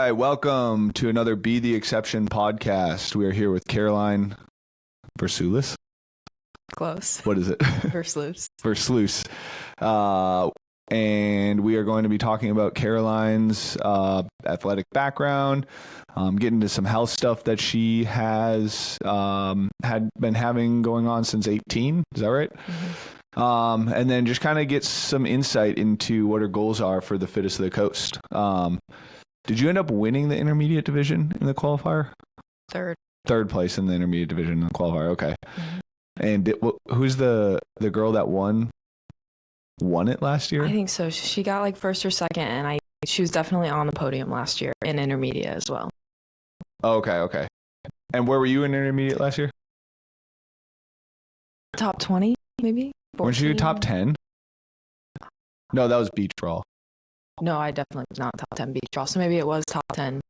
right, welcome to another Be the Exception podcast. We are here with Caroline Versluis. Close. What is it? Versluis. Versluis. And we are going to be talking about Caroline's athletic background, get into some health stuff that she has had been having going on since 18. Is that right? Mm-hmm. And then just kind of get some insight into what her goals are for the Fittest of the Coast. Did you end up winning the intermediate division in the qualifier? Third place in the intermediate division in the qualifier. Okay. Mm-hmm. And who's the girl that won it last year? I think so. She got like first or second, and she was definitely on the podium last year in intermediate as well. Oh, okay. And where were you in intermediate last year? Top 20, maybe? 14? Weren't you top 10? No, that was beach brawl. No, I definitely was not top 10 beach brawl. So maybe it was top 10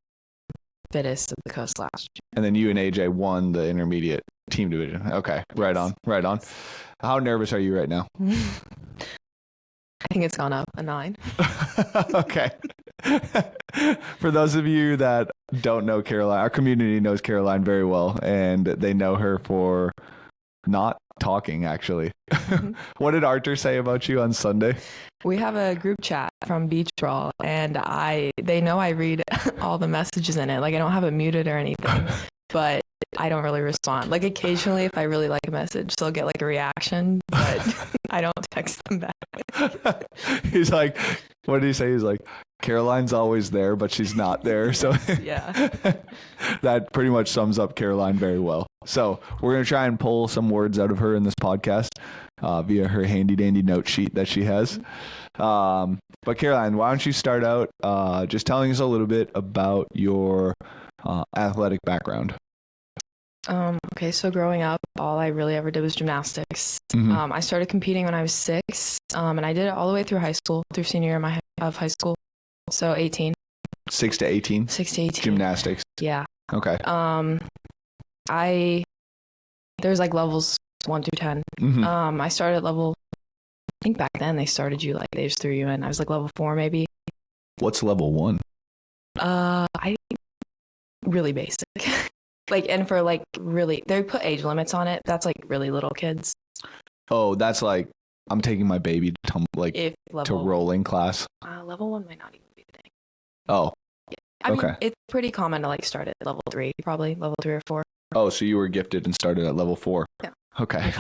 Fittest of the Coast last year. And then you and AJ won the intermediate team division. Okay, right on. How nervous are you right now? I think it's gone up a 9. Okay. For those of you that don't know Caroline, our community knows Caroline very well, and they know her for not talking, actually. Mm-hmm. What did Arthur say about you on Sunday? We have a group chat from Beach Brawl, and they know I read all the messages in it. Like, I don't have it muted or anything, but I don't really respond. Like, occasionally, if I really like a message, they'll get like a reaction, but I don't text them back. He's like, what did he say? He's like, Caroline's always there, but she's not there. So yeah, that pretty much sums up Caroline very well. So we're going to try and pull some words out of her in this podcast via her handy dandy note sheet that she has. But Caroline, why don't you start out just telling us a little bit about your athletic background? Okay, so growing up, all I really ever did was gymnastics. Mm-hmm. I started competing when I was 6, and I did it all the way through high school, through senior year of high school. So 18. 6 to 18? 6 to 18. Gymnastics. Yeah. Okay. There's like levels 1 through 10. Mm-hmm. I started at level, I think back then they just threw you in. I was like level 4 maybe. What's level 1? I think really basic. And for really, they put age limits on it. That's like really little kids. Oh, that's like, I'm taking my baby to rolling class. Level 1 might not even be the thing. Oh. Yeah. I mean, it's pretty common to start at level 3, probably level 3 or 4. Oh, so you were gifted and started at level 4. Yeah. Okay.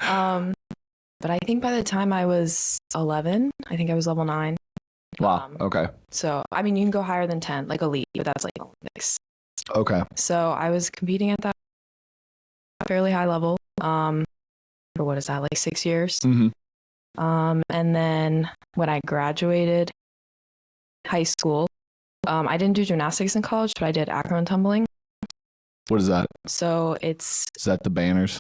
But I think by the time I was 11, I think I was level 9. Wow. Okay. So, I mean, you can go higher than 10, like elite, but that's like Olympics. Okay. So I was competing at that fairly high level for what is that, like 6 years? Mm-hmm. And then when I graduated high school, I didn't do gymnastics in college, but I did acro and tumbling. What is that? So is that the banners?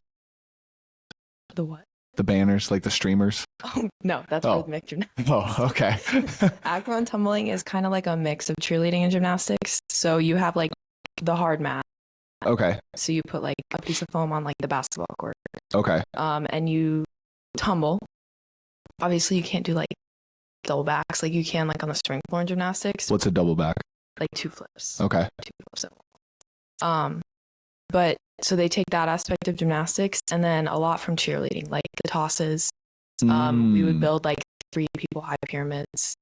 The what? The banners, like the streamers? Oh, no, that's rhythmic gymnastics. Oh, okay. Acro and tumbling is kind of like a mix of cheerleading and gymnastics. So you have like the hard mat. Okay. So you put like a piece of foam on like the basketball court. Okay. And you tumble. Obviously, you can't do like double backs like you can like on the string floor in gymnastics. What's a double back? Like 2 flips. Okay. 2 flips. But so they take that aspect of gymnastics and then a lot from cheerleading, like the tosses. We would build like 3 people high pyramids.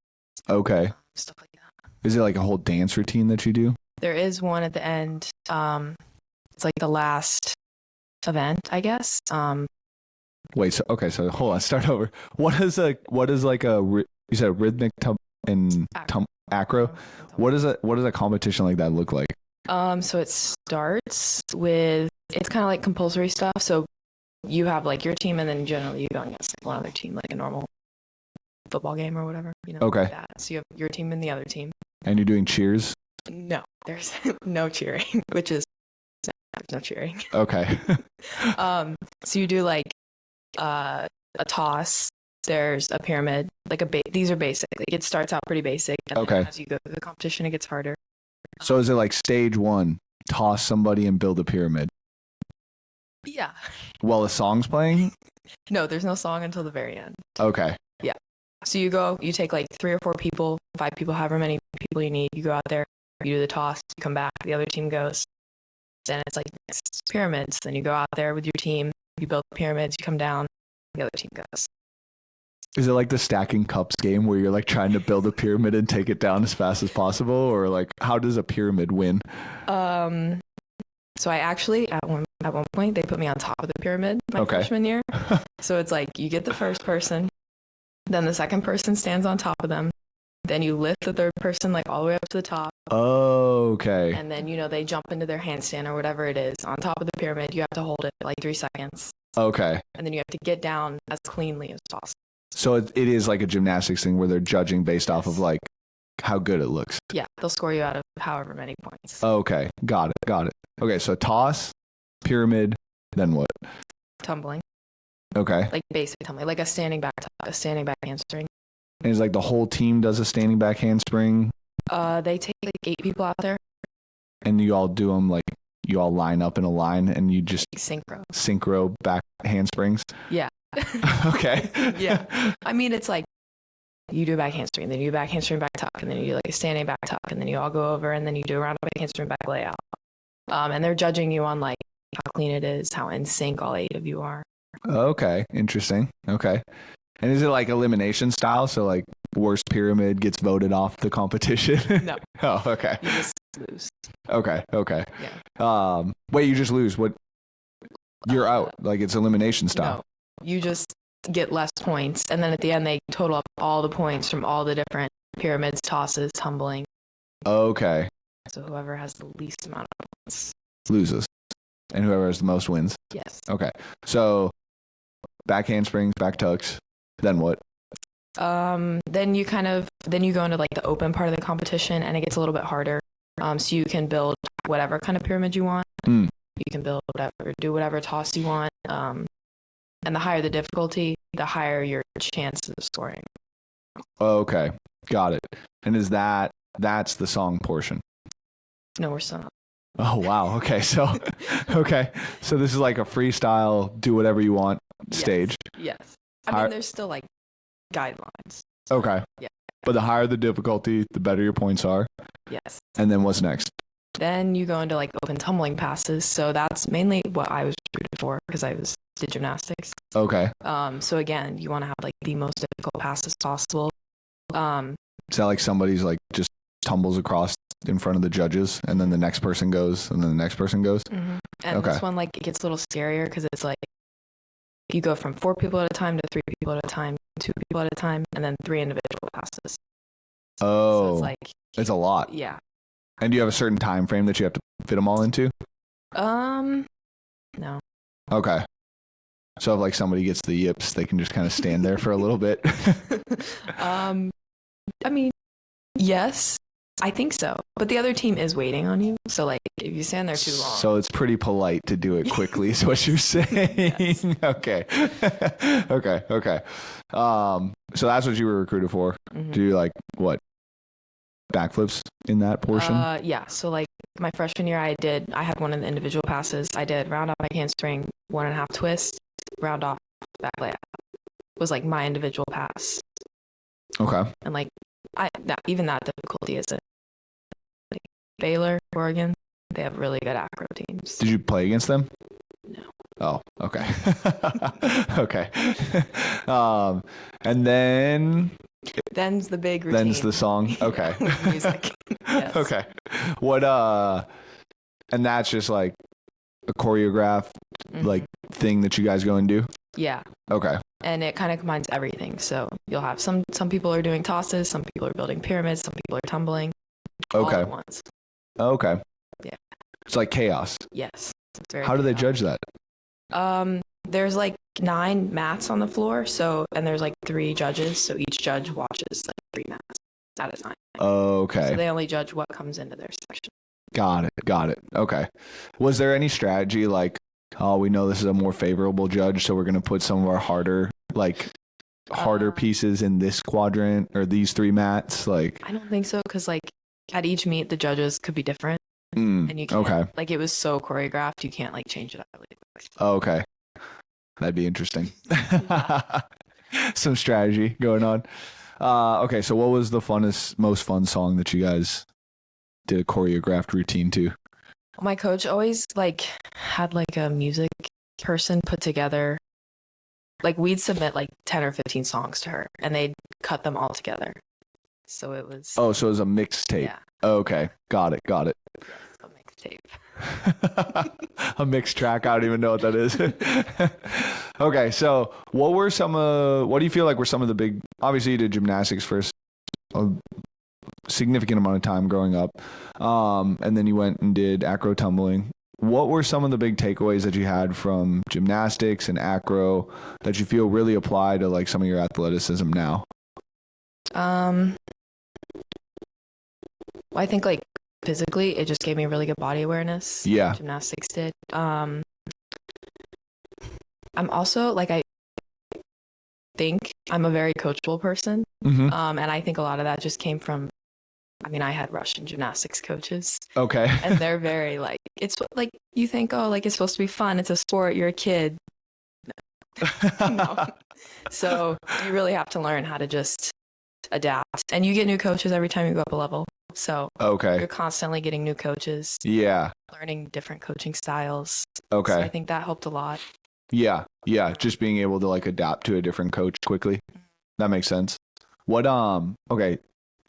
Okay. Stuff like that. Is it like a whole dance routine that you do? There is one at the end. It's like the last event, I guess. Wait, so hold on, start over. What is like you said rhythmic acro? What does a competition like that look like? So it starts with, it's kind of like compulsory stuff. So you have like your team, and then generally you go against like one other team, like a normal football game or whatever. Okay. Like that. So you have your team and the other team. And you're doing cheers? No, there's no cheering, which is there's no cheering. Okay. So you do like a toss. There's a pyramid, like these are basic. Like it starts out pretty basic. And then as you go through the competition, it gets harder. So is it like stage 1, toss somebody and build a pyramid? Yeah. While a song's playing? No, there's no song until the very end. Okay. Yeah. So you take like 3 or 4 people, 5 people, however many people you need. You go out there, you do the toss, you come back, the other team goes. Then it's like next pyramids. Then you go out there with your team, you build pyramids, you come down, the other team goes. Is it like the stacking cups game where you're like trying to build a pyramid and take it down as fast as possible? Or like, how does a pyramid win? So I actually, at one point, they put me on top of the pyramid my freshman year. So it's like you get the first person, then the second person stands on top of them. Then you lift the third person like all the way up to the top. Oh, okay. And then, they jump into their handstand or whatever it is on top of the pyramid. You have to hold it like 3 seconds. Okay. And then you have to get down as cleanly as possible. So it is like a gymnastics thing where they're judging based off of like how good it looks. Yeah, they'll score you out of however many points. Okay, got it. Okay, so toss, pyramid, then what? Tumbling. Okay. Like basic tumbling, like a standing back handspring. And it's like the whole team does a standing back handspring? They take like 8 people out there. And you all do them like, you all line up in a line and you just synchro back handsprings? Yeah. Okay. Yeah. I mean, it's like you do a back handspring, then you do a back handspring back tuck, and then you do like a standing back tuck, and then you all go over, and then you do a round back handspring back layout. And they're judging you on like how clean it is, how in sync all 8 of you are. Okay. Interesting. Okay. And is it like elimination style? So like worst pyramid gets voted off the competition? No. Oh, okay. You just lose. Okay. Yeah. Wait, you just lose. What? You're out. Like it's elimination style. No. You just get less points, and then at the end they total up all the points from all the different pyramids, tosses, tumbling. Okay. So whoever has the least amount of points Loses. And whoever has the most wins. Yes. Okay. So back handsprings, back tucks. Then what? Then you go into like the open part of the competition, and it gets a little bit harder. So you can build whatever kind of pyramid you want. You can build do whatever toss you want. And the higher the difficulty, the higher your chances of scoring. Okay. Got it. And that's the song portion? No, we're still not. Oh, wow. Okay. So this is like a freestyle, do whatever you want stage. Yes. I mean, there's still like guidelines. Okay. Yeah. But the higher the difficulty, the better your points are. Yes. And then what's next? Then you go into like open tumbling passes. So that's mainly what I was recruited for because did gymnastics. Okay. So again, you want to have like the most difficult passes possible. Is that like somebody's like just tumbles across in front of the judges and then the next person goes and then the next person goes? Mm-hmm. And this one, like, it gets a little scarier because it's like you go from 4 people at a time to 3 people at a time, 2 people at a time, and then 3 individual passes. Oh, so it's like it's a lot. Yeah. And do you have a certain time frame that you have to fit them all into? No. Okay. So if like somebody gets the yips, they can just kind of stand there for a little bit. I mean, yes, I think so. But the other team is waiting on you. So like if you stand there too long. So it's pretty polite to do it quickly is what you're saying. Yes. Okay. Okay. So that's what you were recruited for. Mm-hmm. Do you like what? Backflips in that portion? Yeah. So like my freshman year, I had one of the individual passes. I did round off back handspring, 1.5 twist, round off back layout. Was like my individual pass. Okay. And like even that difficulty isn't. Like Baylor, Oregon, they have really good acro teams. Did you play against them? No. Oh, okay. Okay. And then's the big routine. Then's the song. Okay. Music. Yes. Okay. What and that's just like a choreographed like thing that you guys go and do? Yeah. Okay. And it kind of combines everything. So you'll have some people are doing tosses, some people are building pyramids, some people are tumbling. Okay. All at once. Okay. Yeah. It's like chaos. Yes. How do they judge that? There's like 9 mats on the floor, and there's like 3 judges, so each judge watches like 3 mats at a time. Okay. So they only judge what comes into their section. Got it. Okay. Was there any strategy like, oh, we know this is a more favorable judge, so we're going to put some of our harder pieces in this quadrant or these 3 mats? Like, I don't think so, because like at each meet, the judges could be different. And you can't, like, it was so choreographed, you can't like change it up really quick. Okay. That'd be interesting. Some strategy going on. Okay, so what was the most fun song that you guys did a choreographed routine to? My coach always like had like a music person put together. Like we'd submit like 10 or 15 songs to her and they'd cut them all together. So it was. Oh, so it was a mixtape. Yeah. Okay, got it. Yes, a mixtape. A mixed track. I don't even know what that is. Okay, so what do you feel like were some of the big, obviously you did gymnastics for a significant amount of time growing up. And then you went and did acro tumbling. What were some of the big takeaways that you had from gymnastics and acro that you feel really apply to like some of your athleticism now? Well, I think like physically, it just gave me really good body awareness. Yeah. Gymnastics did. I'm also like, I think I'm a very coachable person. Mm-hmm. And I think a lot of that just came from, I mean, I had Russian gymnastics coaches. Okay. And they're very like, it's like, you think, oh, like it's supposed to be fun. It's a sport. You're a kid. No. So you really have to learn how to just adapt. And you get new coaches every time you go up a level. So Okay. you're constantly getting new coaches, Yeah. learning different coaching styles. Okay. So I think that helped a lot. Yeah. Yeah. Just being able to like adapt to a different coach quickly. That makes sense. What, okay.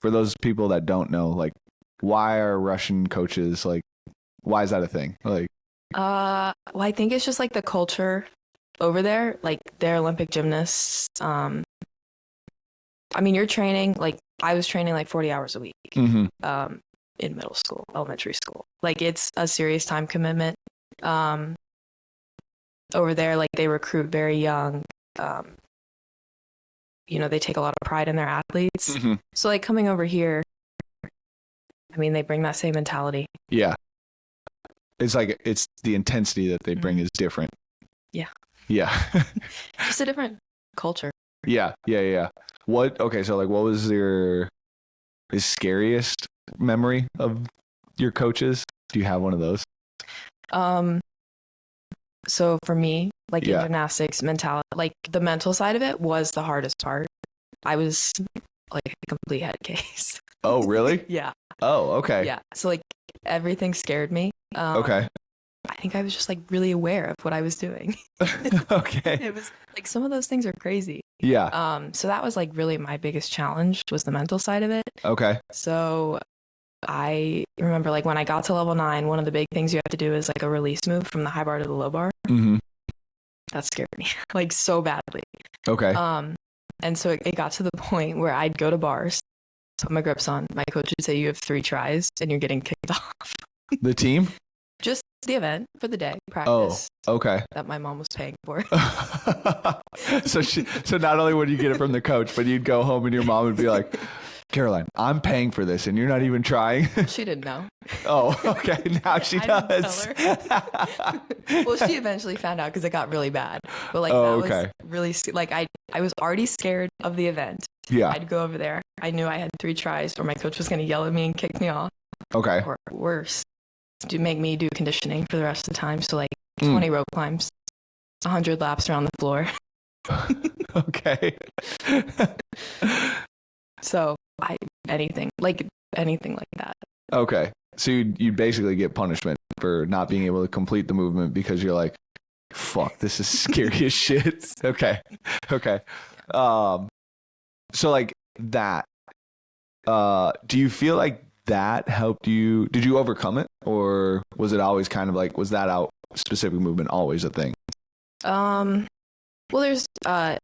For those people that don't know, like, why are Russian coaches like, why is that a thing? Like, Well, I think it's just like the culture over there, like they're Olympic gymnasts. I mean, you're training, like I was training like 40 hours a week, mm-hmm. In middle school, elementary school. Like it's a serious time commitment. Over there, like they recruit very young. You know, they take a lot of pride in their athletes. Mm-hmm. So like coming over here, I mean, they bring that same mentality. Yeah. It's like, it's the intensity that they bring is different. Yeah. Yeah. Just a different culture. Yeah. Okay. So like, what was your scariest memory of your coaches? Do you have one of those? So for me, like Yeah. in gymnastics, mentality, like the mental side of it was the hardest part. I was like a complete head case. Oh, really? Yeah. Oh, okay. Yeah. So like everything scared me. Okay. I think I was just like really aware of what I was doing. Okay. It was like some of those things are crazy. Yeah. So that was like really my biggest challenge was the mental side of it. Okay. So I remember like when I got to level 9, one of the big things you have to do is like a release move from the high bar to the low bar. Mm-hmm. That scared me like so badly. Okay. And so it got to the point where I'd go to bars, put my grips on. My coach would say you have 3 tries and you're getting kicked off. The team? Just the event for the day practice. Oh, okay. That my mom was paying for. So not only would you get it from the coach, but you'd go home and your mom would be like, Caroline, I'm paying for this and you're not even trying. She didn't know. Oh, okay. Now she I does. didn't tell her. Well, she eventually found out because it got really bad. But like Oh, that okay. was really like I was already scared of the event. Yeah. I'd go over there. I knew I had 3 tries, or my coach was going to yell at me and kick me off, Okay. or worse, to make me do conditioning for the rest of the time. So like 20 rope climbs, 100 laps around the floor. Okay. So anything like that. Okay. So you'd basically get punishment for not being able to complete the movement because you're like, fuck, this is scary as shit. Okay. So like that, do you feel like that helped you? Did you overcome it, or was it always kind of like, was that specific movement always a thing? Well, there's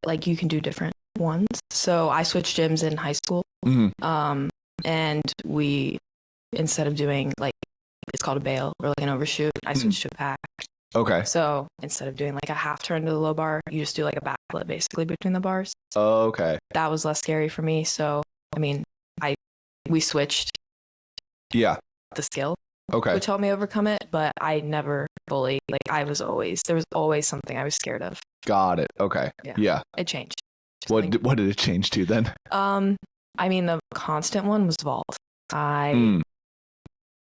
like you can do different ones. So I switched gyms in high school. Mm-hmm. And we, instead of doing like, it's called a bail or like an overshoot, I switched to a pack. Okay. So instead of doing like a half turn to the low bar, you just do like a backflip basically between the bars. Okay. That was less scary for me. So, I mean, we switched Yeah. the skill, Okay. which helped me overcome it, but I never fully, like there was always something I was scared of. Got it. Okay. Yeah. It changed. What did it change to then? I mean, the constant one was vault.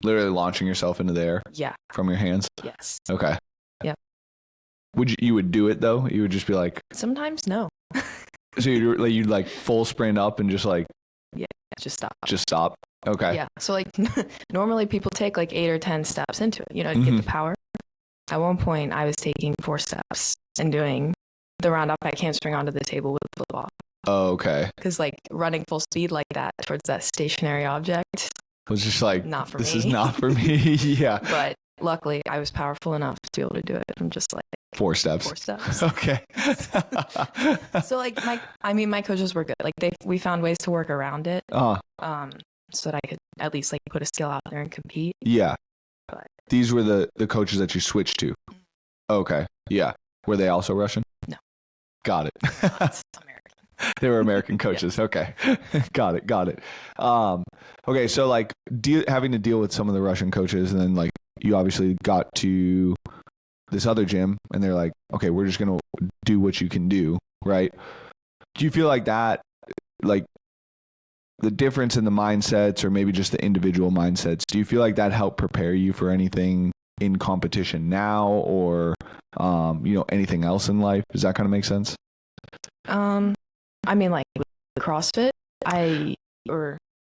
Literally launching yourself into the air Yeah. from your hands. Yes. Okay. Yep. You would do it though? You would just be like, Sometimes no. So you'd like full sprint up and just like Just stop. just stop. Okay. Yeah. So like normally people take like 8 or 10 steps into it, to get the power. At one point, I was taking 4 steps and doing the round off back handspring onto the table with the flip off. Oh, okay. Because like running full speed like that towards that stationary object Was just like, not for this me. is not for me. Yeah. But luckily, I was powerful enough to be able to do it from just like 4 steps. 4 steps. Okay. So like my coaches were good. Like we found ways to work around it. So that I could at least like put a skill out there and compete. Yeah. But These were the coaches that you switched to. Okay. Yeah. Were they also Russian? No. Got it. it's American. They were American coaches. Okay. Got it. Okay. So like having to deal with some of the Russian coaches, and then like you obviously got to this other gym and they're like, okay, we're just going to do what you can do. Right. Do you feel like that, like the difference in the mindsets or maybe just the individual mindsets, do you feel like that helped prepare you for anything in competition now or, anything else in life? Does that kind of make sense? I mean, like with CrossFit,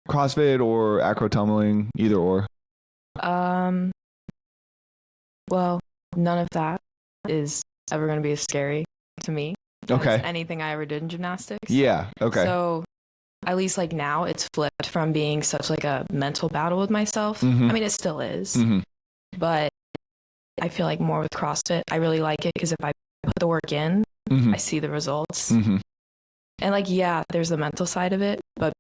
CrossFit or acro tumbling, either or. Well, none of that is ever going to be as scary to me as anything I ever did in gymnastics. Yeah. Okay. So at least like now it's flipped from being such like a mental battle with myself. Mm-hmm. I mean, it still is, but I feel like more with CrossFit, I really like it because if I put the work in, I see the results. And like, yeah, there's the mental side of it, but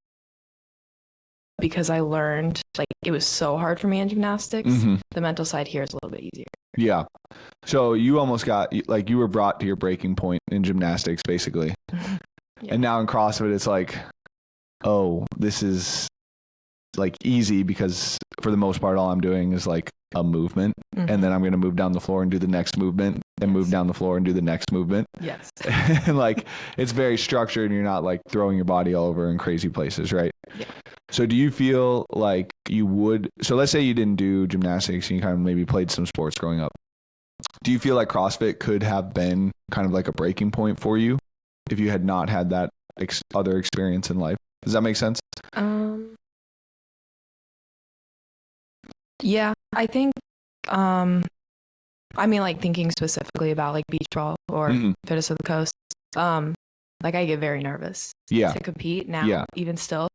because I learned like it was so hard for me in gymnastics, the mental side here is a little bit easier. Yeah. So you almost got like you were brought to your breaking point in gymnastics basically. Yeah. And now in CrossFit it's like, oh, this is like easy because for the most part all I'm doing is like a movement and then I'm going to move down the floor and do the next movement and move down the floor and do the next movement. Yes. And like it's very structured and you're not like throwing your body all over in crazy places, right? Yeah. So do you feel like you would, so let's say you didn't do gymnastics and you kind of maybe played some sports growing up. Do you feel like CrossFit could have been kind of like a breaking point for you if you had not had that other experience in life? Does that make sense? Yeah, I think, I mean, like thinking specifically about like beach brawl or Fittest of the Coast, like I get very nervous to compete now, even still.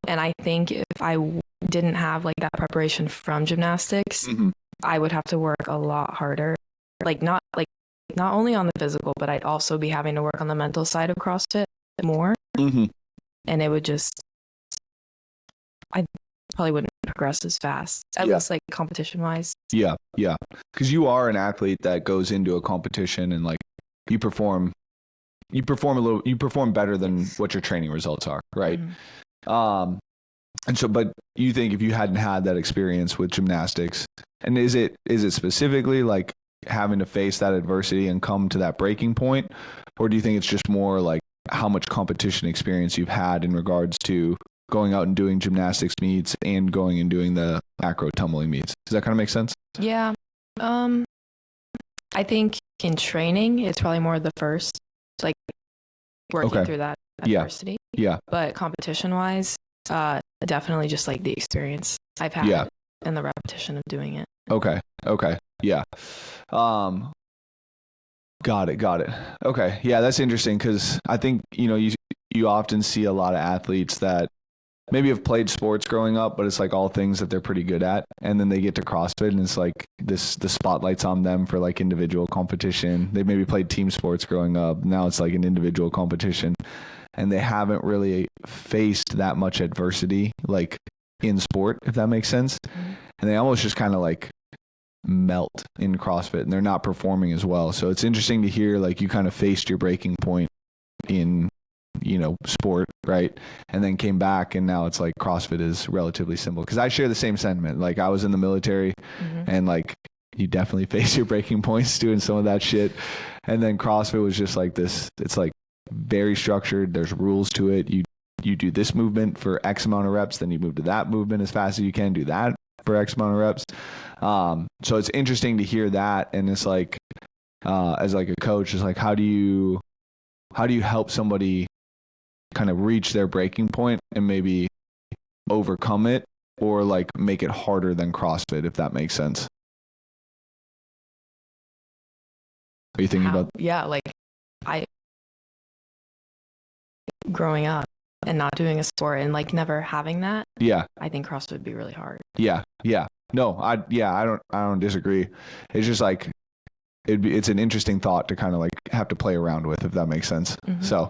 And I think if I didn't have like that preparation from gymnastics, I would have to work a lot harder. Not only on the physical, but I'd also be having to work on the mental side of CrossFit more. And it would just, I probably wouldn't progress as fast, at least like competition wise. Yeah. Because you are an athlete that goes into a competition and like you perform better than what your training results are, right? And so, but you think if you hadn't had that experience with gymnastics, and is it specifically like having to face that adversity and come to that breaking point, or do you think it's just more like how much competition experience you've had in regards to going out and doing gymnastics meets and going and doing the acro tumbling meets? Does that kind of make sense? Yeah. I think in training, it's probably more the first, like working through that adversity. Yeah. But competition wise, definitely just like the experience I've had and the repetition of doing it. Okay. Yeah. Got it. Okay. Yeah, that's interesting because I think, you often see a lot of athletes that maybe have played sports growing up, but it's like all things that they're pretty good at. And then they get to CrossFit and it's like the spotlight's on them for like individual competition. They maybe played team sports growing up. Now it's like an individual competition and they haven't really faced that much adversity like in sport, if that makes sense. And they almost just kind of like melt in CrossFit and they're not performing as well. So it's interesting to hear like you kind of faced your breaking point in sport, right? And then came back and now it's like CrossFit is relatively simple because I share the same sentiment. Like I was in the military and like you definitely face your breaking points doing some of that shit. And then CrossFit was just like this, it's like very structured. There's rules to it. You do this movement for X amount of reps, then you move to that movement as fast as you can, do that for X amount of reps. So it's interesting to hear that. And it's like, as like a coach, it's like, how do you how do you help somebody kind of reach their breaking point and maybe overcome it or like make it harder than CrossFit, if that makes sense? Are you thinking about? Yeah, like I growing up and not doing a sport and like never having that. Yeah. I think CrossFit would be really hard. Yeah. No, I don't disagree. It's just like it's an interesting thought to kind of like have to play around with, if that makes sense. Mm-hmm. So,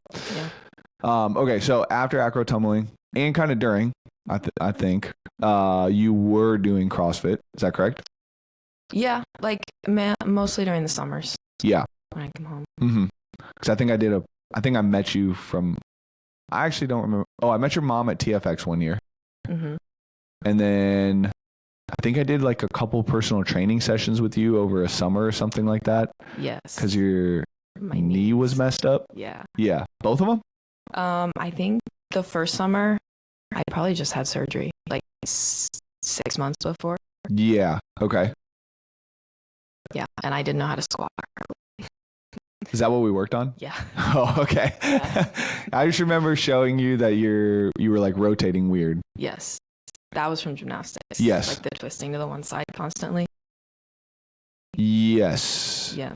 okay. So after acro tumbling and kind of during, I think, you were doing CrossFit. Is that correct? Yeah, like mostly during the summers. Yeah. When I come home. Mm-hmm. Because I think I met you from. I actually don't remember. Oh, I met your mom at TFX one year. Mm-hmm. And then I think I did like a couple personal training sessions with you over a summer or something like that. Yes. Because your My knee was messed up. Yeah. Yeah. Both of them? I think the first summer, I probably just had surgery like 6 months before. Yeah. Okay. Yeah. And I didn't know how to squat. Is that what we worked on? Yeah. Oh, okay. Yeah. I just remember showing you that you were like rotating weird. Yes. That was from gymnastics. Yes. Like the twisting to the one side constantly. Yes. Yeah.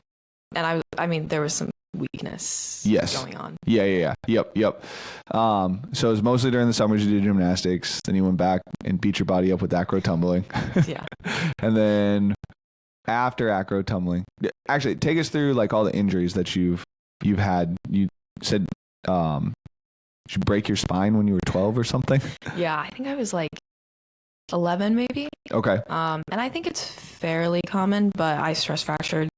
And I mean, there was some weakness going on. Yeah. Yep. So it was mostly during the summers you did gymnastics. Then you went back and beat your body up with acro tumbling. Yeah. And then after acro tumbling, actually take us through like all the injuries that you've had. You said did you break your spine when you were 12 or something? Yeah, I think I was like 11 maybe. Okay. And I think it's fairly common, but I stress fractured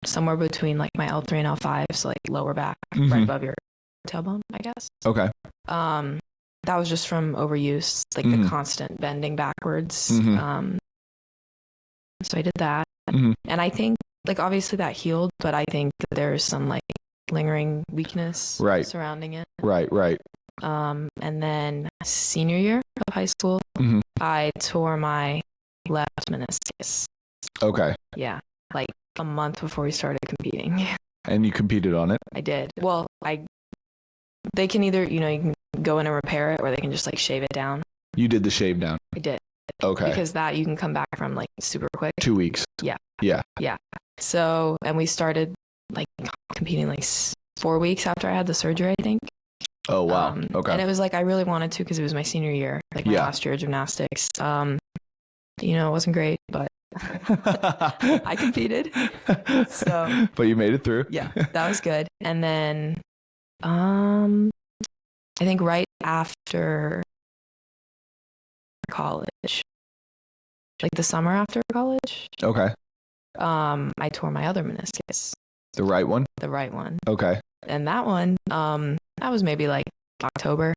somewhere between like my L3 and L5, so like lower back, right above your tailbone, I guess. Okay. That was just from overuse, like the constant bending backwards. So I did that. And I think like obviously that healed, but I think that there's some like lingering weakness surrounding it. Right. And then senior year of high school, I tore my left meniscus. Okay. Yeah. Like a month before we started competing. And you competed on it? I did. Well, they can either, you can go in and repair it, or they can just like shave it down. You did the shave down? I did. Okay. Because that you can come back from like super quick. 2 weeks. Yeah. So, and we started like competing like 4 weeks after I had the surgery, I think. Oh, wow. Okay. And it was like, I really wanted to, because it was my senior year, like my last year of gymnastics. It wasn't great, but I competed. So, but you made it through. Yeah, that was good. And then, I think right after college, like the summer after college. Okay. I tore my other meniscus. The right one? The right one. Okay. And that one, that was maybe like October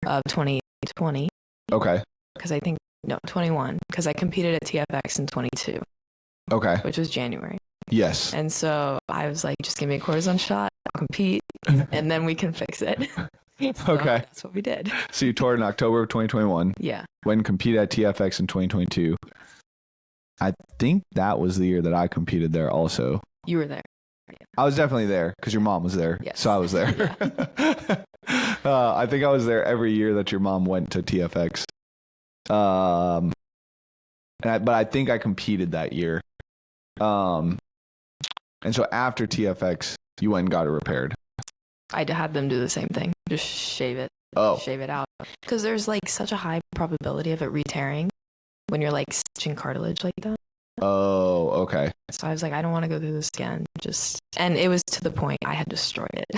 of 2020. Okay. Because I think, no, 21. Because I competed at TFX in 22. Okay. Which was January. Yes. And so I was like, just give me a cortisone shot, I'll compete, and then we can fix it. So okay. That's what we did. So you tore it in October of 2021. Yeah. When competed at TFX in 2022. I think that was the year that I competed there also. You were there. I was definitely there because your mom was there. Yes. So I was there. I think I was there every year that your mom went to TFX. But I think I competed that year. And so after TFX, you went and got it repaired. I had them do the same thing. Just shave it. Oh. Shave it out. Because there's like such a high probability of it re-tearing when you're like stitching cartilage like that. Oh, okay. So I was like, I don't want to go through this again. And it was to the point I had destroyed it.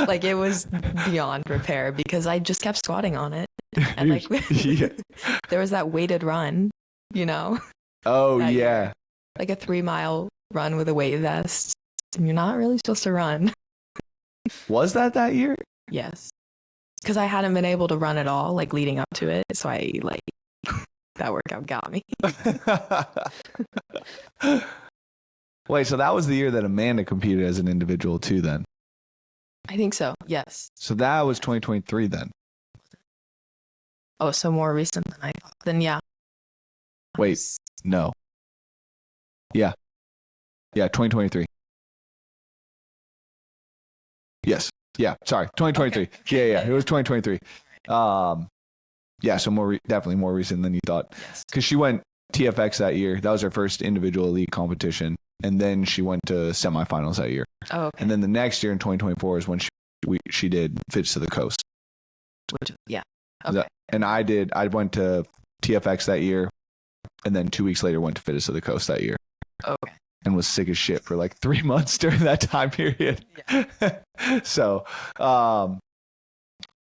Like it was beyond repair because I just kept squatting on it. And like there was that weighted run, Oh, yeah. Year. Like a 3-mile run with a weight vest. And you're not really supposed to run. Was that year? Yes. Because I hadn't been able to run at all, like leading up to it. So I that workout got me. Wait, so that was the year that Amanda competed as an individual too then? I think so, yes. So that was 2023 then? Oh, so more recent than I thought. Then yeah. Wait, no. Yeah. Yeah, 2023. Yes. Yeah. Sorry. 2023. Okay. Yeah. It was 2023. Yeah. So definitely more recent than you thought. Yes. Because she went TFX that year. That was her first individual elite competition. And then she went to semifinals that year. Oh, okay. And then the next year in 2024 is when she did Fits to the Coast. Yeah. Okay. And I went to TFX that year. And then 2 weeks later went to Fits to the Coast that year. Okay. And was sick as shit for like 3 months during that time period. Yeah. So,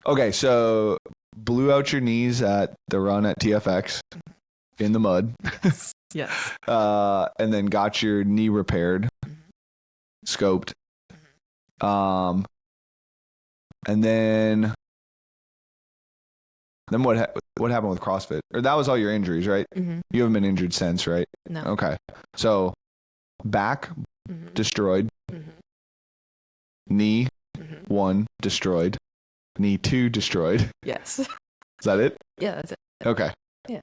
okay. So blew out your knees at the run at TFX in the mud. Yes. Yes. And then got your knee repaired, scoped. And then what happened with CrossFit? Or that was all your injuries, right? Mm-hmm. You haven't been injured since, right? No. Okay. So back destroyed, knee 1 destroyed, knee 2 destroyed. Yes. Is that it? Yeah, that's it. Okay. Yeah.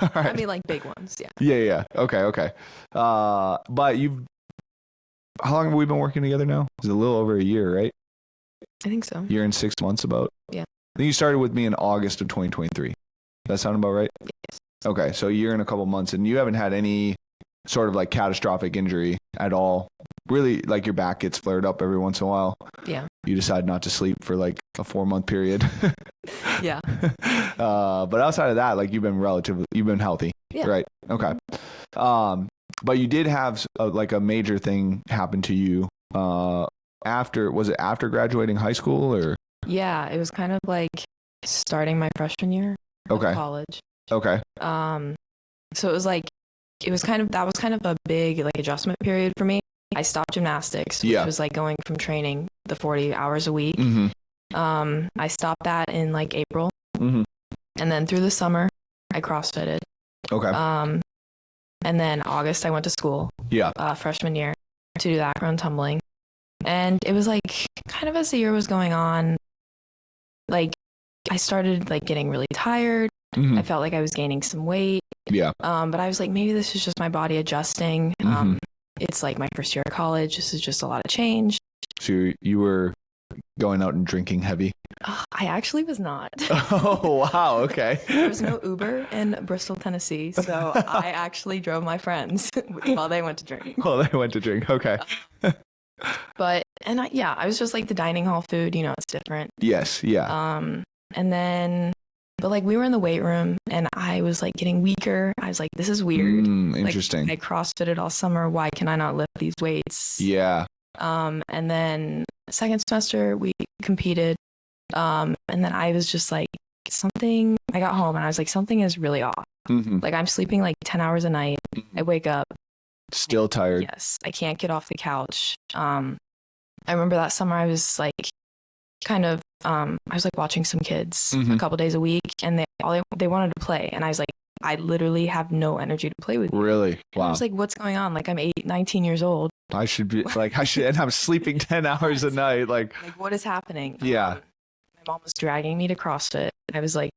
All right. I mean, like big ones. Yeah. Yeah. Okay. But how long have we been working together now? It's a little over a year, right? I think so. Year and 6 months about. Yeah. I think you started with me in August of 2023. Does that sound about right? Yes. Okay, so a year and a couple months, and you haven't had any sort of like catastrophic injury at all. Really, like your back gets flared up every once in a while. Yeah. You decide not to sleep for like a 4-month period. Yeah. But outside of that, like you've been healthy. Yeah. Right. Okay. But you did have like a major thing happen to you. Was it after graduating high school or? Yeah, it was kind of like starting my freshman year of college. Okay. So that was kind of a big like adjustment period for me. I stopped gymnastics, which was like going from training the 40 hours a week. I stopped that in like April. And then through the summer, I CrossFitted. Okay. And then August, I went to school. Yeah. Freshman year to do acro tumbling. And it was like kind of as the year was going on, like I started like getting really tired. I felt like I was gaining some weight. Yeah. But I was like, maybe this is just my body adjusting. It's like my first year of college. This is just a lot of change. So you were going out and drinking heavy? I actually was not. Oh, wow. Okay. There was no Uber in Bristol, Tennessee. So I actually drove my friends while they went to drink. Well, they went to drink. Okay. I was just like the dining hall food, it's different. Yes. Yeah. But like we were in the weight room and I was like getting weaker. I was like, this is weird. Interesting. Like, I CrossFitted all summer. Why can I not lift these weights? Yeah. And then second semester we competed. And then I was just like I got home and I was like, something is really off. Like I'm sleeping like 10 hours a night. I wake up. Still tired. Yes. I can't get off the couch. I remember that summer I was like I was like watching some kids a couple days a week and they wanted to play. And I was like, I literally have no energy to play with you. Really? Wow. And I was like, what's going on? Like I'm 19 years old. And I'm sleeping 10 hours a night. Like what is happening? Yeah. My mom was dragging me to CrossFit. I was like,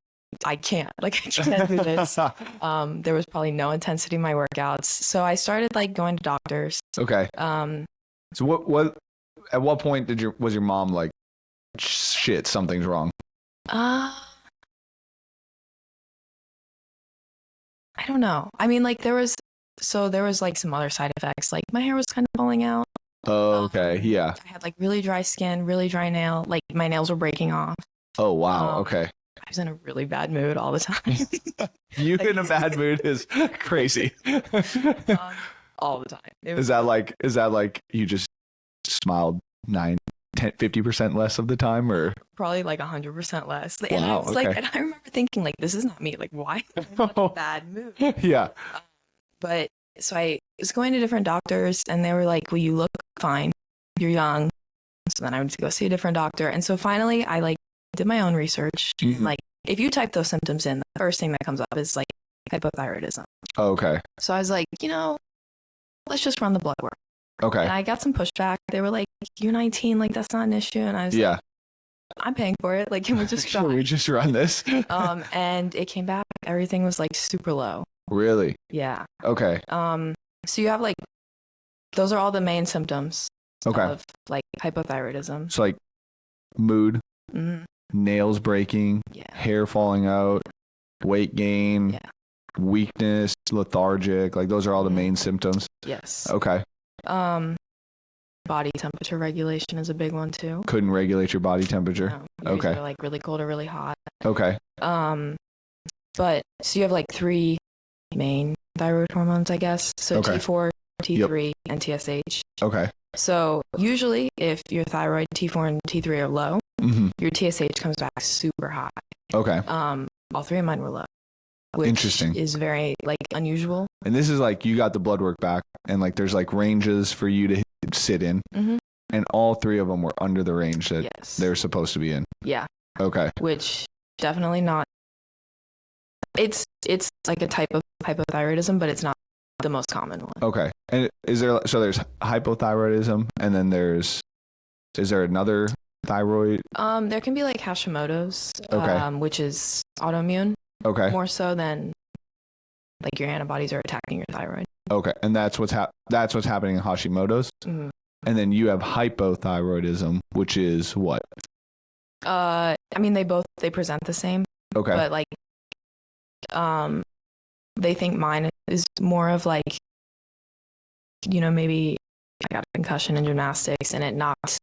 I can't do this. There was probably no intensity in my workouts. So I started like going to doctors. Okay. So what at what point was your mom like, shit, something's wrong? I don't know. I mean, like there was like some other side effects. Like my hair was kind of falling out. Oh, okay. Yeah. I had like really dry skin, really dry nail. Like my nails were breaking off. Oh, wow. Okay. I was in a really bad mood all the time. You in a bad mood is crazy. All the time. Is that like you just smiled 50% less of the time, or probably like 100% less? Wow, and I was okay. and I remember thinking like, this is not me. Like, why am I in a bad mood? Yeah. But so I was going to different doctors, and they were like, "Well, you look fine. You're young." So then I would go see a different doctor, and so finally I like did my own research. Like, if you type those symptoms in, the first thing that comes up is like hypothyroidism. Oh, okay. So I was like, let's just run the blood work. Okay. And I got some pushback. They were like, "You're 19, like that's not an issue." And I was like, I'm paying for it. Like, can we just try? Can we just run this? And it came back. Everything was like super low. Really? Yeah. Okay. So you have like, those are all the main symptoms Okay. of like hypothyroidism. So like mood, Mhm. nails breaking, Yeah. hair falling out, weight gain, Yeah. weakness, lethargic. Like those are all the Mhm. main symptoms. Yes. Okay. Body temperature regulation is a big one too. Couldn't regulate your body temperature. No, you're Okay. either like really cold or really hot. Okay. But so you have like 3 main thyroid hormones, I guess. So Okay. T4, T3, and TSH. Okay. So usually, if your thyroid T4 and T3 are low, Mm-hmm. your TSH comes back super high. Okay. All 3 of mine were low, which Interesting. is very like unusual. And this is like you got the blood work back, and like there's like ranges for you to sit in, Mm-hmm. and all 3 of them were under the range that Yes. they're supposed to be in. Yeah. Okay. Which definitely not. It's like a type of hypothyroidism, but it's not the most common one. Okay. And is there there's hypothyroidism, and then is there another thyroid? There can be like Hashimoto's, Okay. which is autoimmune Okay. more so than like your antibodies are attacking your thyroid. Okay. And that's what's happening in Hashimoto's. Mm-hmm. And then you have hypothyroidism, which is what? I mean, they present the same, Okay. but like, they think mine is more of like, maybe I got a concussion in gymnastics and it knocked,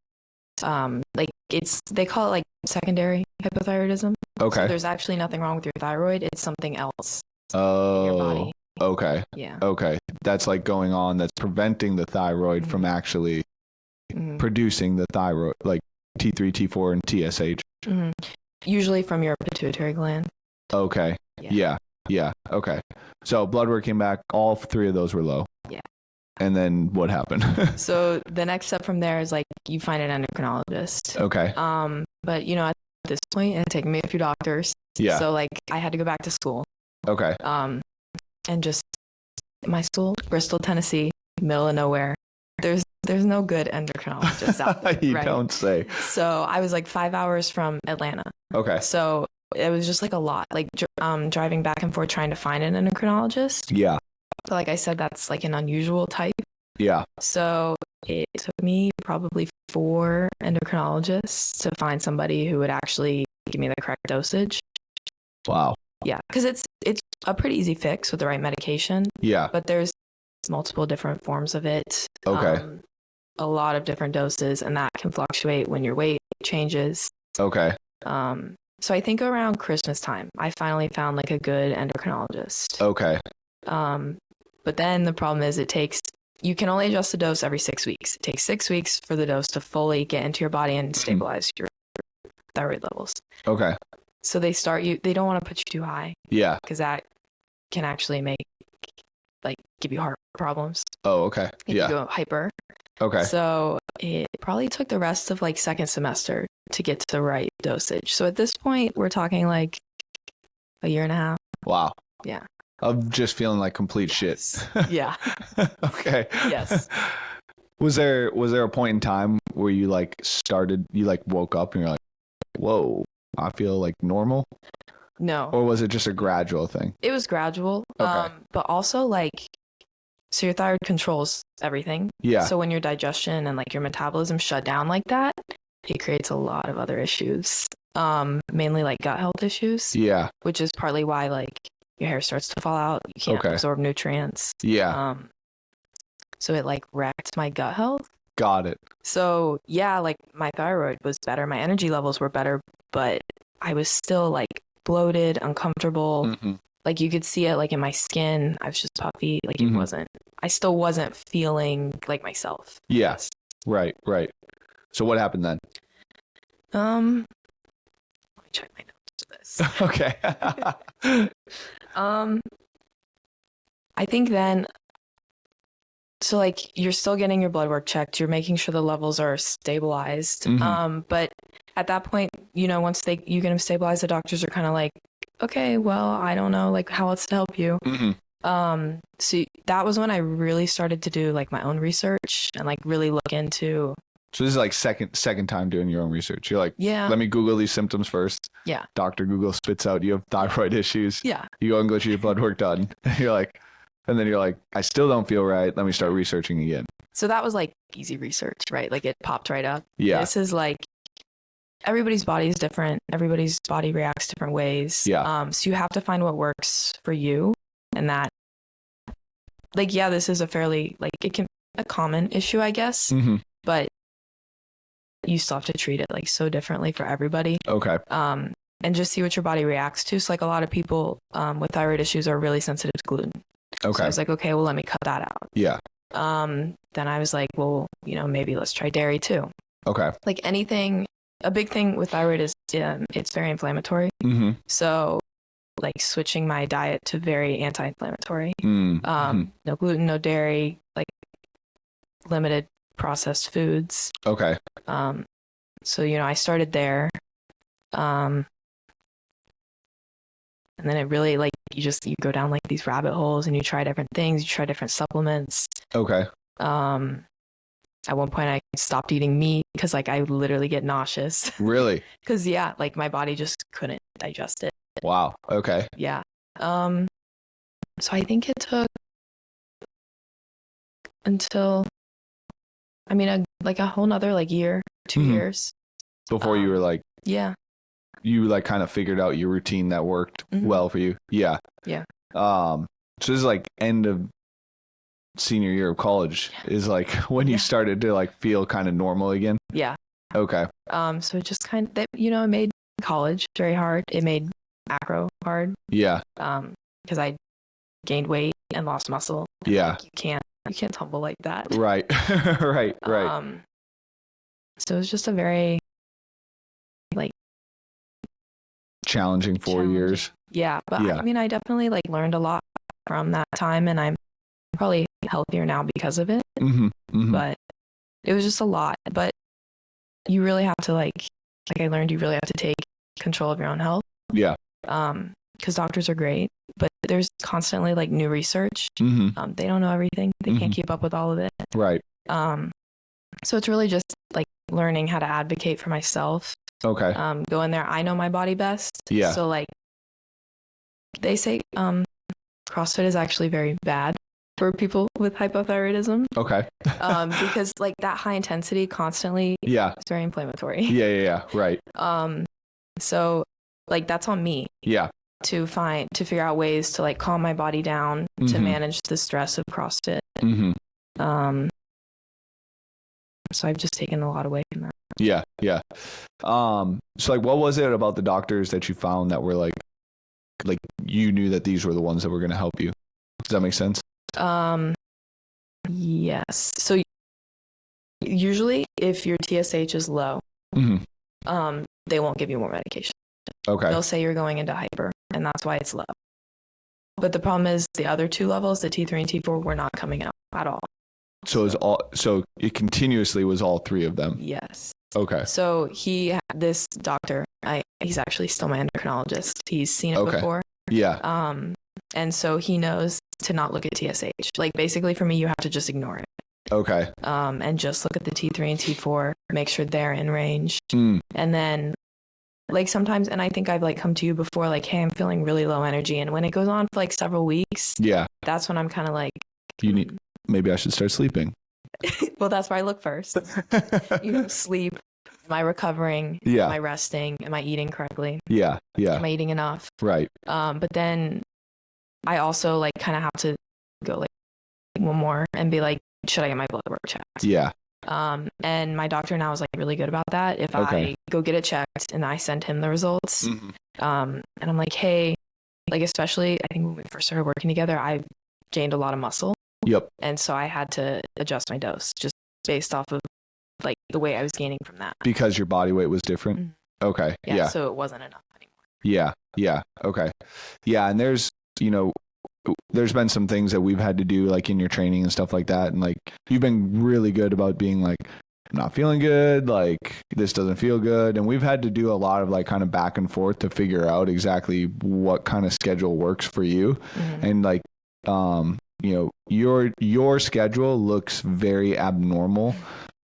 like they call it like secondary hypothyroidism. Okay. So there's actually nothing wrong with your thyroid. It's something else in your Oh. body. Okay. Yeah. Okay. That's like going on. That's preventing the thyroid Mhm. from actually Mhm. producing the thyroid, like T3, T4, and TSH. Mhm. Usually from your pituitary gland. Okay. Yeah. Yeah. Okay. So blood work came back. All 3 of those were low. Yeah. And then what happened? So the next step from there is like you find an endocrinologist. Okay. But at this point, it had taken me a few doctors. Yeah. So like I had to go back to school. Okay. And just my school, Bristol, Tennessee, middle of nowhere. There's no good endocrinologist out there. You right? don't say. So I was like 5 hours from Atlanta. Okay. So it was just like a lot, like driving back and forth trying to find an endocrinologist. Yeah. But like I said, that's like an unusual type. Yeah. So it took me probably 4 endocrinologists to find somebody who would actually give me the correct dosage. Wow. Yeah, because it's a pretty easy fix with the right medication, Yeah. but there's multiple different forms of it. Okay. A lot of different doses, and that can fluctuate when your weight changes. Okay. So I think around Christmas time, I finally found like a good endocrinologist. Okay. But then the problem is you can only adjust the dose every 6 weeks. It takes 6 weeks for the dose to fully get into your body and stabilize your thyroid levels. Okay. So they don't want to put you too high Yeah. because that can actually give you heart problems. Oh, okay. If Yeah. you go hyper. Okay. So it probably took the rest of like second semester to get to the right dosage. So at this point, we're talking like a year and a half. Wow. Yeah. Of just feeling like complete shit. Yeah. Okay. Yes. Was there a point in time where you woke up and you're like, whoa, I feel like normal? No. Or was it just a gradual thing? It was gradual. Okay. But also so your thyroid controls everything. Yeah. So when your digestion and like your metabolism shut down like that, it creates a lot of other issues. Mainly like gut health issues. Yeah. Which is partly why like your hair starts to fall out. You can't absorb nutrients. Yeah. So it like wrecked my gut health. Got it. So yeah, like my thyroid was better, my energy levels were better, but I was still like bloated, uncomfortable. Mm-hmm. Like you could see it like in my skin. I was just puffy. Like Mhm. I still wasn't feeling like myself. Yeah. Right. So what happened then? Let me check my notes for this. Okay. I think then, so like you're still getting your blood work checked. You're making sure the levels are stabilized. Mhm. But at that point, once you get them stabilized, the doctors are kind of like, okay, well, I don't know like how else to help you. Mm-hmm. So that was when I really started to do like my own research and like really look into. So this is like second time doing your own research. You're like, Yeah. let me Google these symptoms first. Yeah. Dr. Google spits out you have thyroid issues. Yeah. You go and get your blood work done. You're like, and then you're like, I still don't feel right. Let me start researching again. So that was like easy research, right? Like it popped right up. Yeah. This is like, everybody's body is different. Everybody's body reacts different ways. Yeah. So you have to find what works for you, and that, like, yeah, this is a fairly, like, it can a common issue, I guess, Mm-hmm. but you still have to treat it like so differently for everybody. Okay. And just see what your body reacts to. So like a lot of people with thyroid issues are really sensitive to gluten. Okay. So I was like, okay, well, let me cut that out. Yeah. Then I was like, well, maybe let's try dairy too. Okay. Like anything, a big thing with thyroid is it's very inflammatory. Mm-hmm. So like switching my diet to very anti-inflammatory. Mm-hmm. No gluten, no dairy, like limited processed foods. Okay. So, I started there. And then it really, like, you go down like these rabbit holes and you try different things, you try different supplements. Okay. At one point I stopped eating meat because like I literally get nauseous. Really? Because like my body just couldn't digest it. Wow. Okay. Yeah. So I think it took until, like a whole nother like year, 2 years. Before you were like, yeah. You like kind of figured out your routine that worked well for you. Yeah. Yeah. So this is like end of senior year of college is like when you started to like feel kind of normal again. Yeah. Okay. So it just kind of, it made college very hard. It made macro hard. Yeah. Because I gained weight and lost muscle. Yeah. Like, you can't tumble like that. Right. Right. So it was just a very like challenging 4 years. Yeah. But yeah. I definitely like learned a lot from that time, and I'm probably healthier now because of it. Mm-hmm. Mm-hmm. But it was just a lot. But you really have to like I learned you really have to take control of your own health. Yeah. Because doctors are great, but there's constantly like new research. Mm-hmm. They don't know everything. They can't keep up with all of it. Right. So it's really just like learning how to advocate for myself. Okay. Go in there. I know my body best. Yeah. So like they say, CrossFit is actually very bad for people with hypothyroidism. Okay. Because like that high intensity constantly. Yeah. It's very inflammatory. Yeah. Right. So like that's on me. Yeah. To figure out ways to like calm my body down to manage the stress of CrossFit. Mm-hmm. So I've just taken a lot away from that. Yeah. Yeah. So like, what was it about the doctors that you found that were like you knew that these were the ones that were going to help you? Does that make sense? Yes. So usually if your TSH is low, they won't give you more medication. Okay. They'll say you're going into hyper, and that's why it's low. But the problem is the other two levels, the T3 and T4, were not coming up at all. So it continuously was all three of them. Yes. Okay. So this doctor, he's actually still my endocrinologist. He's seen it before. Yeah. And so he knows to not look at TSH. Like basically for me, you have to just ignore it. Okay. And just look at the T3 and T4, make sure they're in range. And then like sometimes, and I think I've like come to you before, like, hey, I'm feeling really low energy. And when it goes on for like several weeks, that's when I'm kind of like, maybe I should start sleeping. Well, that's where I look first. Sleep. Am I recovering? Yeah. Am I resting? Am I eating correctly? Yeah. Yeah. Am I eating enough? Right. But then I also like kind of have to go like one more and be like, should I get my blood work checked? Yeah. And my doctor now is like really good about that. If I go get it checked and I send him the results, and I'm like, hey, like, especially I think when we first started working together, I gained a lot of muscle. Yep. And so I had to adjust my dose just based off of like the way I was gaining from that. Because your body weight was different? Okay. Yeah. So it wasn't enough anymore. Yeah. Yeah. Okay. Yeah. And there's been some things that we've had to do like in your training and stuff like that. And like, you've been really good about being like, I'm not feeling good. Like this doesn't feel good. And we've had to do a lot of like kind of back and forth to figure out exactly what kind of schedule works for you. And like, your schedule looks very abnormal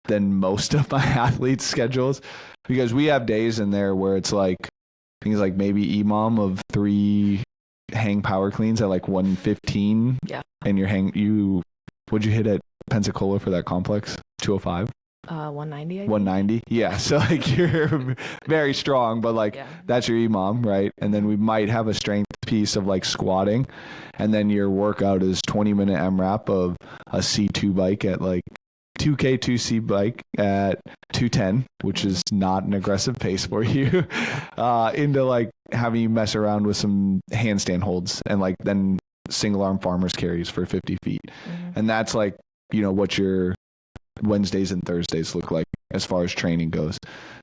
than most of my athletes' schedules, because we have days in there where it's like things like maybe EMOM of 3 hang power cleans at like 115. Yeah. And what'd you hit at Pensacola for that complex? 205? 190. I think. 190. Yeah. So like you're very strong, but like Yeah. that's your EMOM, right? And then we might have a strength piece of like squatting. And then your workout is 20-minute MRAP of a C2 bike at like 2K2C bike at 210, which is not an aggressive pace for you, into like having you mess around with some handstand holds and like then single arm farmer's carries for 50 feet. Mhm. And that's like, what your Wednesdays and Thursdays look like as far as training goes.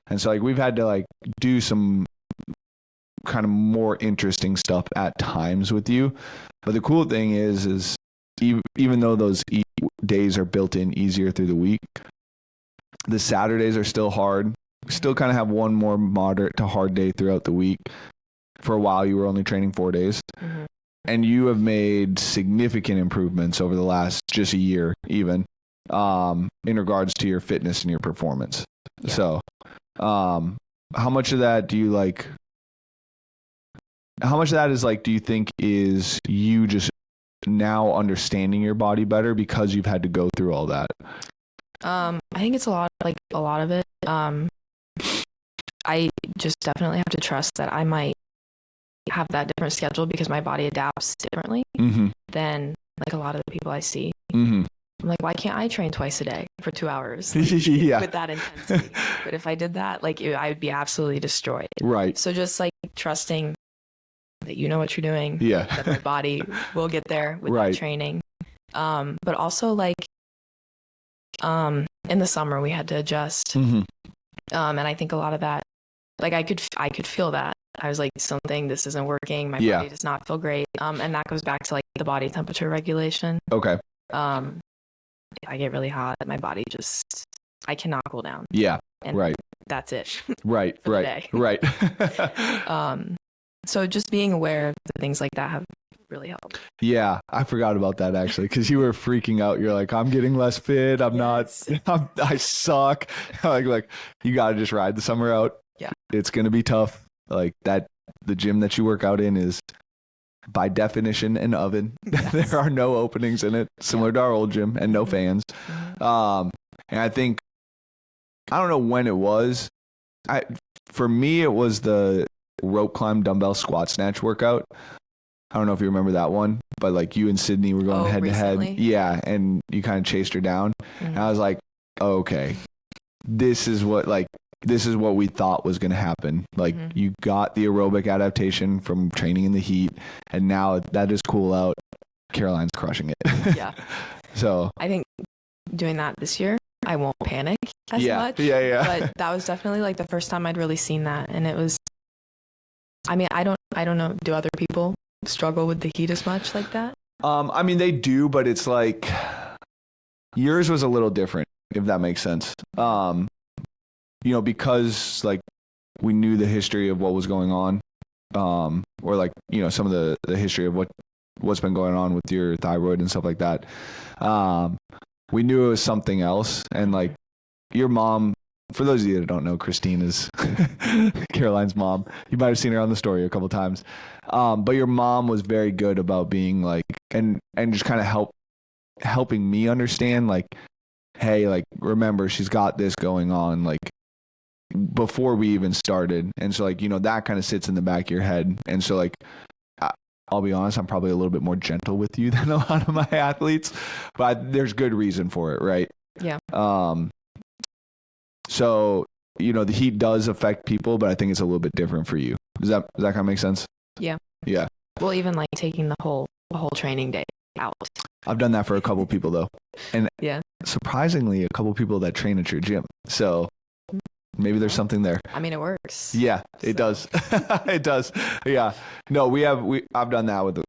And so like we've had to like do some kind of more interesting stuff at times with you. But the cool thing is even though those days are built in easier through the week, the Saturdays are still hard. We still kind of have one more moderate to hard day throughout the week. For a while, you were only training 4 days. Mhm. And you have made significant improvements over the last just a year, even in regards to your fitness and your performance. Yeah. So, how much of that do you like? How much of that is like, do you think is you just now understanding your body better because you've had to go through all that? I think it's a lot of it. I just definitely have to trust that I might have that different schedule because my body adapts differently Mm-hmm. than like a lot of the people I see. Mm-hmm. I'm like, why can't I train twice a day for 2 hours Yeah. with that intensity? But if I did that, like I would be absolutely destroyed. Right. So just like trusting that you know what you're doing, that Yeah. my body will get there with Right. that training. But also like in the summer we had to adjust. Mm-hmm. And I think a lot of that, like I could feel that. I was like, this isn't working. My Yeah. body does not feel great. And that goes back to like the body temperature regulation. Okay. I get really hot. My body I cannot cool down. Yeah. And Right. that's it. Right. For the Right. day. Right. So just being aware of the things like that have really helped. Yeah, I forgot about that actually because you were freaking out. You're like, I'm getting less fit. Yes. I suck. like you got to just ride the summer out. Yeah. It's going to be tough. Like that, the gym that you work out in is by definition an oven. Yes. There are no openings in it, similar to our old gym, and no fans. Mhm. And I think, I don't know when it was. For me, it was the rope climb, dumbbell, squat, snatch workout. I don't know if you remember that one, but like you and Sydney were going head to head. Recently? Yeah. And you kind of chased her down. Mhm. And I was like, oh, okay, this is what we thought was going to happen. Like Mhm. you got the aerobic adaptation from training in the heat. And now that is cool out. Caroline's crushing it. Yeah. So I think doing that this year, I won't panic as much. Yeah. But that was definitely like the first time I'd really seen that. And it was, I mean, I don't know. Do other people struggle with the heat as much like that? I mean, they do, but it's like yours was a little different, if that makes sense. Because like we knew the history of what was going on, or like, some of the history of what's been going on with your thyroid and stuff like that. We knew it was something else. And like your mom, for those of you that don't know, Christine is Caroline's mom. You might have seen her on the story a couple of times. But your mom was very good about being like, and just kind of helping me understand like, hey, like, remember she's got this going on, like before we even started. And so like, that kind of sits in the back of your head. And so like, I'll be honest, I'm probably a little bit more gentle with you than a lot of my athletes, but there's good reason for it. Right. Yeah. So, the heat does affect people, but I think it's a little bit different for you. Does that kind of make sense? Yeah. Yeah. Well, even like taking the whole training day out. I've done that for a couple people though. And yeah, surprisingly, a couple people that train at your gym. So maybe there's something there. I mean, it works. Yeah, it does. It does. Yeah. No, I've done that with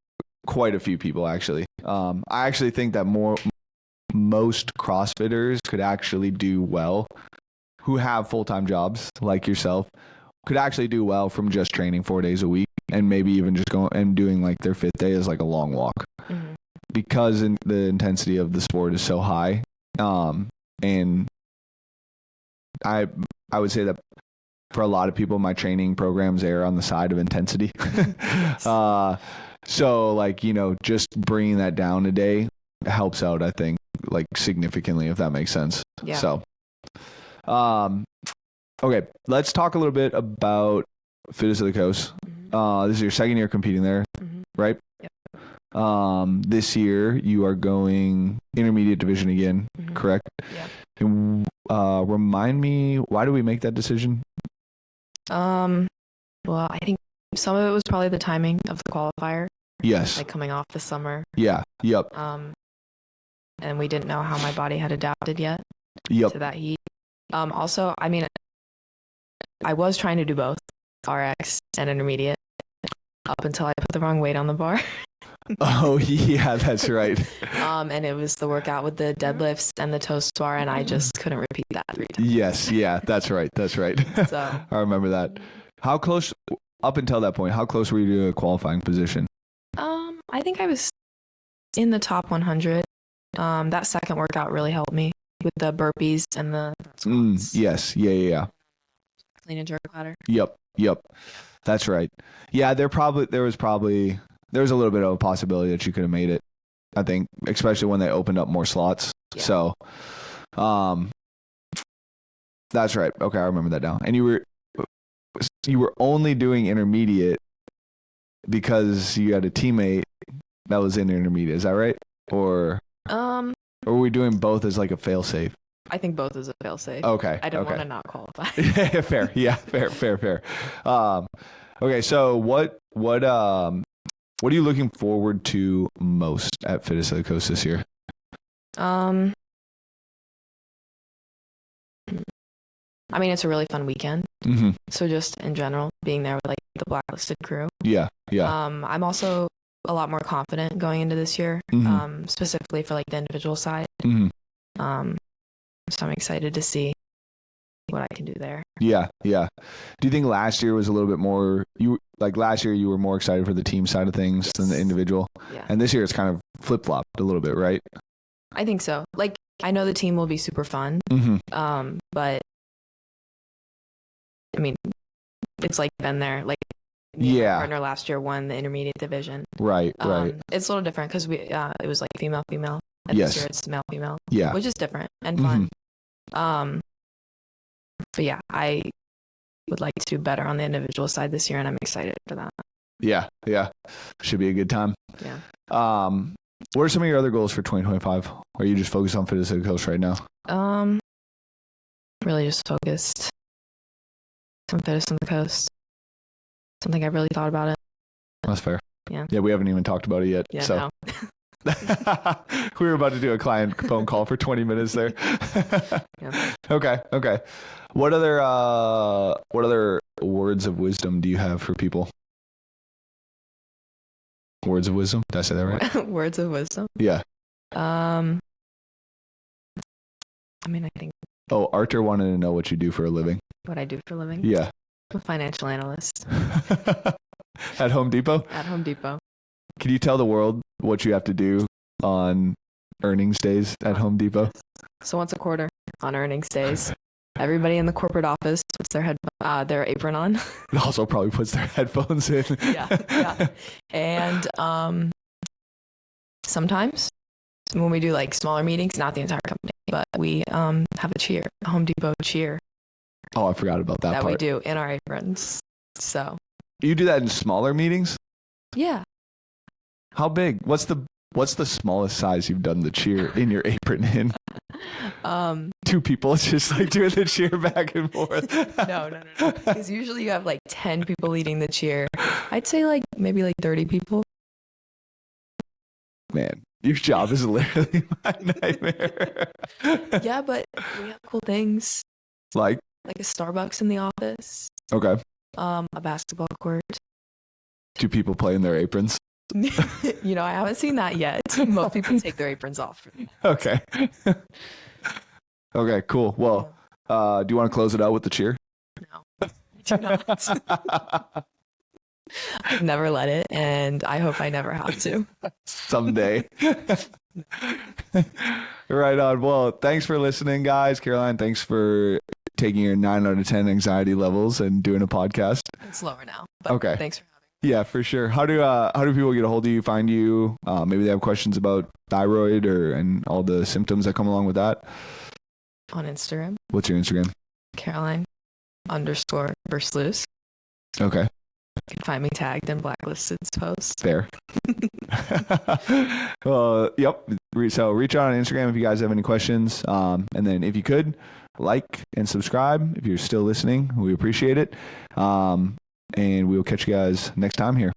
quite a few people actually. I actually think that most CrossFitters could actually do well, who have full-time jobs like yourself, could actually do well from just training 4 days a week and maybe even just going and doing like their fifth day as like a long walk. Mm-hmm. Because the intensity of the sport is so high. And I would say that for a lot of people, my training programs err on the side of intensity. So like, just bringing that down a day helps out, I think, like significantly, if that makes sense. Yeah. So Okay, let's talk a little bit about Fittest of the Coast. This is your second year competing there, right? Yep. This year you are going intermediate division again, correct? Yeah. And, remind me, why did we make that decision? Well, I think some of it was probably the timing of the qualifier. Yes. Like coming off the summer. Yeah. Yep. And we didn't know how my body had adapted yet Yep. to that heat. Also, I mean, I was trying to do both RX and intermediate up until I put the wrong weight on the bar. Oh, yeah, that's right. And it was the workout with the deadlifts and the toast bar, and I just couldn't repeat that 3 times. Yes, yeah, that's right. That's right. So I remember that. How close, up until that point, how close were you to a qualifying position? I think I was in the top 100. That second workout really helped me with the burpees and the squats. Yes, yeah. Clean and jerk ladder. Yep. That's right. Yeah, there was a little bit of a possibility that you could have made it. I think, especially when they opened up more slots. Yeah. So, that's right. Okay, I remember that now. And you were only doing intermediate because you had a teammate that was in intermediate. Is that right? Or were we doing both as like a fail safe? I think both is a fail safe. Okay. I don't want to not qualify. Fair. Yeah. Fair. Okay. So what are you looking forward to most at Fittest of the Coast this year? I mean, it's a really fun weekend. So just in general, being there with like the blacklisted crew. Yeah. I'm also a lot more confident going into this year, specifically for like the individual side. So I'm excited to see what I can do there. Yeah. Do you think last year was a little bit more, last year you were more excited for the team side of things than the individual? Yeah. And this year it's kind of flip-flopped a little bit, right? I think so. Like, I know the team will be super fun, but I mean, it's like been there. Like, my partner last year won the intermediate division. Right. It's a little different because it was like female, and this year it's male, which is different and fun. But yeah, I would like to do better on the individual side this year, and I'm excited for that. Yeah. Should be a good time. Yeah. What are some of your other goals for 2025? Or are you just focused on Fittest of the Coast right now? Really just focused on Fittest of the Coast. Something I've really thought about it. That's fair. Yeah, we haven't even talked about it yet. Yeah, so. No. We were about to do a client phone call for 20 minutes there. Yeah. Okay. What other words of wisdom do you have for people? Words of wisdom? Did I say that right? Words of wisdom? Yeah. I mean, I think. Oh, Arthur wanted to know what you do for a living. What I do for a living? Yeah. I'm a financial analyst. At Home Depot? At Home Depot. Can you tell the world what you have to do on earnings days at Home Depot? So once a quarter on earnings days, everybody in the corporate office puts their apron on. It also probably puts their headphones in. Yeah. And sometimes when we do like smaller meetings, not the entire company, but we have a Home Depot cheer. Oh, I forgot about that part. That we do in our aprons. So. You do that in smaller meetings? Yeah. How big? What's the smallest size you've done the cheer in your apron in? 2 people just like doing the cheer back and forth. No. Because usually you have like 10 people leading the cheer. I'd say like maybe like 30 people. Man, your job is literally my nightmare. Yeah, but we have cool things. Like a Starbucks in the office. Okay. A basketball court. 2 people play in their aprons. I haven't seen that yet. Most people take their aprons off. Okay. Okay, cool. Well, do you want to close it out with the cheer? No, I do not. I've never let it, and I hope I never have to. Someday. Right on. Well, thanks for listening, guys. Caroline, thanks for taking your 9 out of 10 anxiety levels and doing a podcast. It's lower now. But okay. Thanks for having me. Yeah, for sure. How do people get a hold of you, find you? Maybe they have questions about thyroid and all the symptoms that come along with that. on Instagram. What's your Instagram? Caroline_Versluis. Okay. You can find me tagged in blacklisted posts. Fair. Well, yep. So reach out on Instagram if you guys have any questions. And then if you could, like and subscribe if you're still listening. We appreciate it. And we will catch you guys next time here.